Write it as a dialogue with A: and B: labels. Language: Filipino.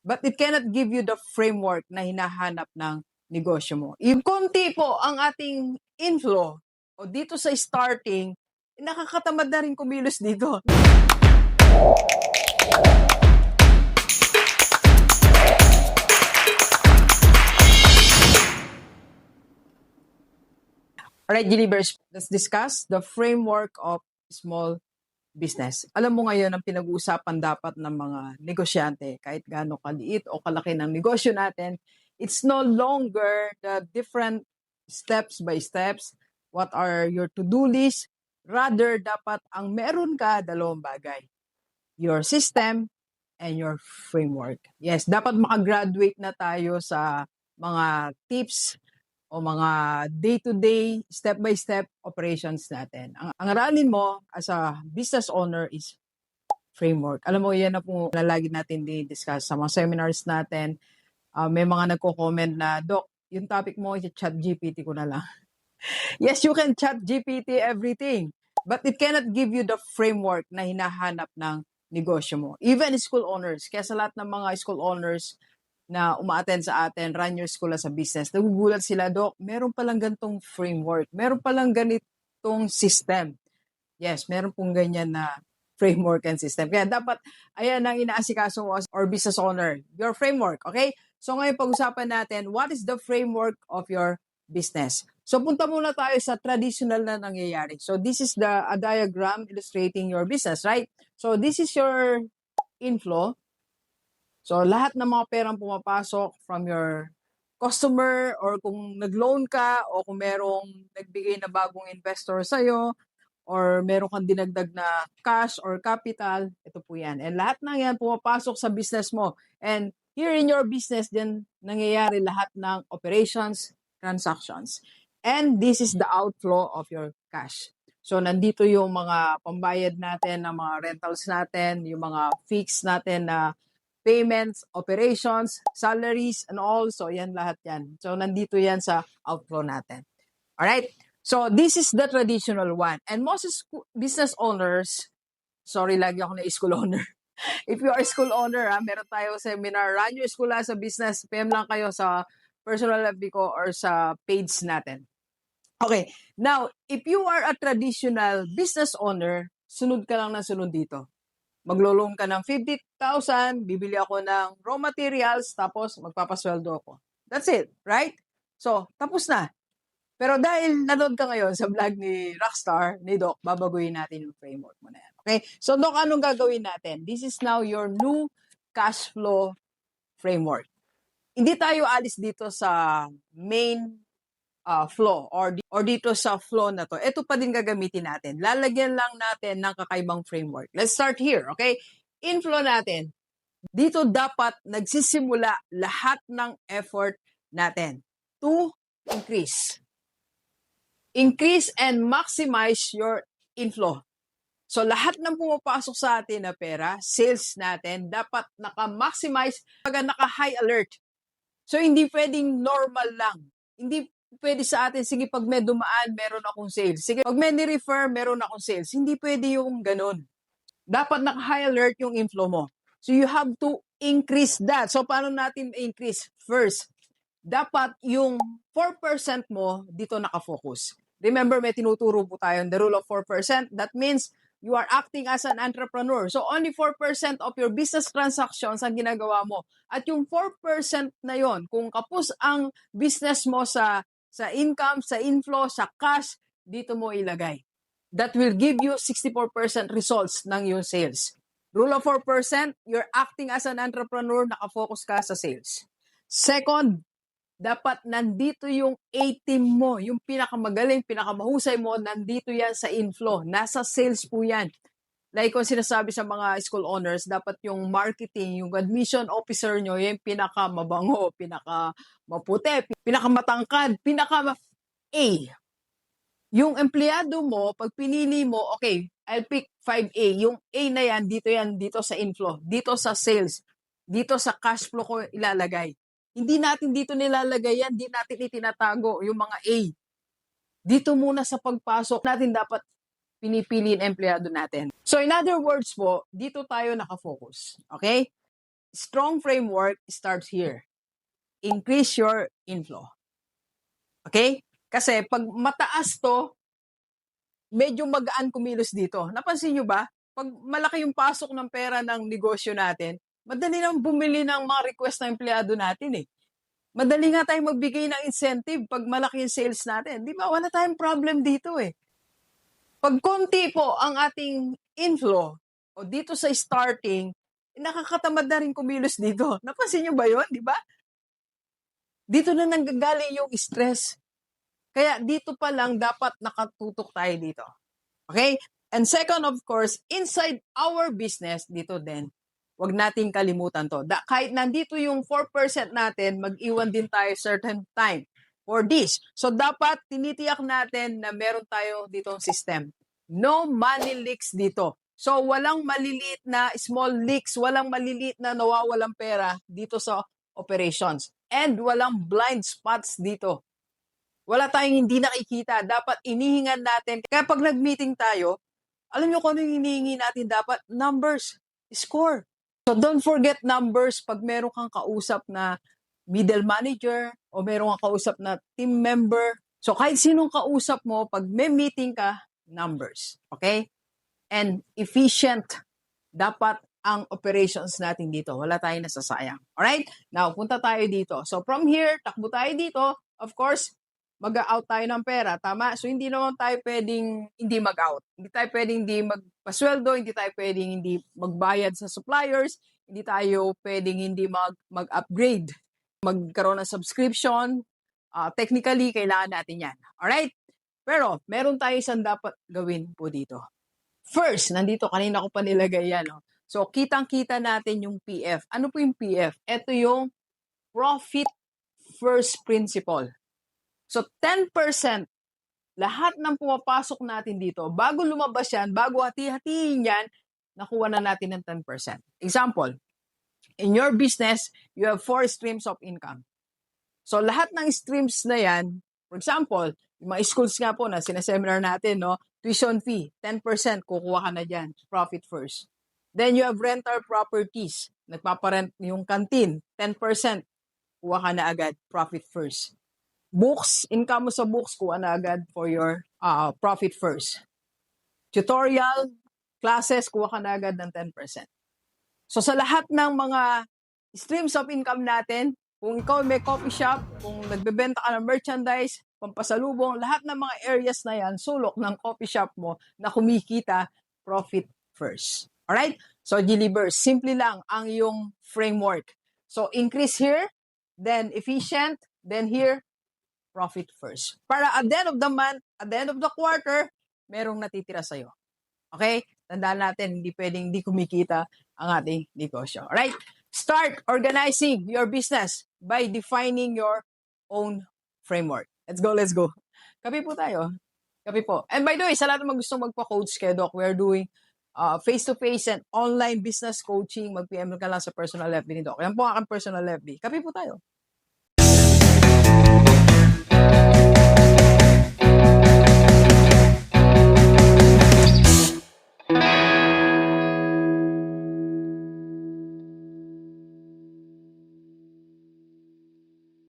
A: but it cannot give you the framework na hinahanap ng negosyo mo. Yung konti po ang ating inflow o dito sa starting, nakakatamad na rin kumilos dito. Alright, Gilibers, let's discuss the framework of small business. Alam mo ngayon ang pinag-uusapan dapat ng mga negosyante, kahit gaano kaliit o kalaki ng negosyo natin, it's no longer the different steps by steps, what are your to-do list, rather dapat ang meron ka dalawang bagay, your system and your framework. Yes, dapat makagraduate na tayo sa mga tips o mga day-to-day, step-by-step operations natin. Ang aralin mo as a business owner is framework. Alam mo, yan na po na lagi natin di-discuss sa mga seminars natin. May mga nagko-comment na, Doc, yung topic mo, chat GPT ko na lang. Yes, you can chat GPT everything, but it cannot give you the framework na hinahanap ng negosyo mo. Even school owners, kaya sa lahat ng mga school owners na uma-attend sa atin, run your school as a business, nagugulat sila, Doc, meron palang ganitong framework, meron palang ganitong system. Yes, meron pong ganyan na framework and system. Kaya dapat, ayan ang inaasikaso mo or business owner, your framework, okay? So ngayon pag-usapan natin, what is the framework of your business? So punta muna tayo sa traditional na nangyayari. So this is a diagram illustrating your business, right? So this is your inflow. So, lahat ng mga perang pumapasok from your customer or kung nag-loan ka o kung merong nagbigay na bagong investor sa'yo or meron kang dinagdag na cash or capital, ito po yan. And lahat ng yan pumapasok sa business mo. And here in your business, din nangyayari lahat ng operations, transactions. And this is the outflow of your cash. So, nandito yung mga pambayad natin, ng mga rentals natin, yung mga fixed natin na payments, operations, salaries, and all. So, yan lahat yan. So, nandito yan sa outflow natin. Alright? So, this is the traditional one. And most business owners, sorry, lagi ako na school owner. If you are a school owner, meron tayo seminar, run your school as a business, PM lang kayo sa personal FB ko or sa page natin. Okay. Now, if you are a traditional business owner, sunod ka lang ng sunod dito. Maglo-loan ka ng 50,000, bibili ako ng raw materials, tapos magpapasweldo ako. That's it, right? So, tapos na. Pero dahil nanood ka ngayon sa vlog ni Rockstar, ni Doc, babaguhin natin yung framework mo na yan. Okay? So, Doc, anong gagawin natin? This is now your new cash flow framework. Hindi tayo alis dito sa main flow or dito sa flow na to. Ito pa din gagamitin natin. Lalagyan lang natin ng kakaibang framework. Let's start here, okay? Inflow natin. Dito dapat nagsisimula lahat ng effort natin to increase. Increase and maximize your inflow. So lahat ng pumapasok sa atin na pera, sales natin, dapat naka-maximize, naka-high alert. So hindi pwedeng normal lang. Hindi pwede sa atin, sige, pag may dumaan, meron akong sales. Sige, pag may ni-refer, meron akong sales. Hindi pwede yung ganun. Dapat naka-high alert yung inflow mo. So you have to increase that. So paano natin increase? First, dapat yung 4% mo dito nakafocus. Remember, may tinuturo po tayo the rule of 4%. That means you are acting as an entrepreneur. So only 4% of your business transactions ang ginagawa mo. At yung 4% na yon, kung kapos ang business mo sa income, sa inflow, sa cash, dito mo ilagay. That will give you 64% results ng yung sales. Rule of 4%, you're acting as an entrepreneur, nakafocus ka sa sales. Second, dapat nandito yung A-team mo, yung pinakamagaling, pinakamahusay mo, nandito yan sa inflow. Nasa sales po yan. Like kung sinasabi sa mga school owners, dapat yung marketing, yung admission officer nyo, yung pinakamabango, pinakamaputi, pinakamatangkad, A. Yung empleyado mo, pag pinili mo, okay, I'll pick 5A. Yung A na yan, dito sa inflow, dito sa sales, dito sa cash flow ko ilalagay. Hindi natin dito nilalagay yan, hindi natin itinatago yung mga A. Dito muna sa pagpasok natin dapat pinipili ang empleyado natin. So in other words po, dito tayo nakafocus. Okay? strong framework starts here. Increase your inflow. Okay? Kasi pag mataas to, medyo magaan kumilos dito. Napansin nyo ba? Pag malaki yung pasok ng pera ng negosyo natin, madali nang bumili ng mga request ng empleyado natin eh. Madali nga tayong magbigay ng incentive pag malaki yung sales natin. Di ba? Wala tayong problem dito eh. Pag konti po ang ating inflow o dito sa starting, nakakatamad na rin kumilos dito. Napansin nyo ba yun? Di ba? Dito na nanggagaling yung stress. Kaya dito pa lang dapat nakatutok tayo dito. Okay? And second, of course, inside our business, dito din, wag nating kalimutan to. Kahit nandito yung 4% natin, mag-iwan din tayo certain time for this. So dapat tinitiyak natin na meron tayo ditong system. No money leaks dito. So walang maliliit na small leaks, walang maliliit na nawawalang pera dito sa operations. And walang blind spots dito. Wala tayong hindi nakikita. Dapat inihingan natin. Kaya pag nag-meeting tayo, alam nyo kung ano yung hinihingi natin dapat? Numbers. Score. So don't forget numbers pag meron kang kausap na middle manager o meron kang kausap na team member. So kahit sinong kausap mo, pag may meeting ka, numbers. Okay? And efficient. Dapat ang operations natin dito. Wala tayong nasasayang. Alright? Now, punta tayo dito. So from here, takbo tayo dito. Of course, mag-out tayo ng pera, tama? So, hindi naman tayo pwedeng hindi mag-out. Hindi tayo pwedeng hindi magpasweldo, hindi tayo pwedeng hindi magbayad sa suppliers, hindi tayo pwedeng hindi mag-upgrade, magkaroon ng subscription. Technically, kailangan natin yan. Alright? Pero, meron tayo isang dapat gawin po dito. First, nandito, kanina ko pa nilagay yan. No? So, kitang-kita natin yung PF. Ano po yung PF? Ito yung Profit First Principle. So, 10%, lahat ng pumapasok natin dito, bago lumabas yan, bago hati-hatiin yan, nakuha na natin ng 10%. Example, in your business, you have 4 streams of income. So, lahat ng streams na yan, for example, yung mga schools nga po na sinaseminar natin, no, tuition fee, 10%, kukuha ka na dyan, profit first. Then, you have rental properties, nagpaparent yung canteen, 10%, kuha ka na agad, profit first. Books, income mo sa books, kuha na agad for your profit first. Tutorial, classes, kuha ka na agad ng 10%. So sa lahat ng mga streams of income natin, kung ikaw may coffee shop, kung nagbebenta ka ng merchandise, pampasalubong, lahat ng mga areas na yan, sulok ng coffee shop mo na kumikita, profit first. Alright? So deliver, simple lang ang iyong framework. So increase here, then efficient, then here, profit first. Para at the end of the month, at the end of the quarter, merong natitira sa'yo. Okay? Tandaan natin, hindi pwedeng hindi kumikita ang ating negosyo. Alright? Start organizing your business by defining your own framework. Let's go, let's go. Kape po tayo. Kape po. And by the way, sa lahat ng gustong magpa-coach kay Doc, we're doing face-to-face and online business coaching. Mag-PM ka lang sa personal FB ni Doc. Yan po ang aking personal FB. Kape po tayo.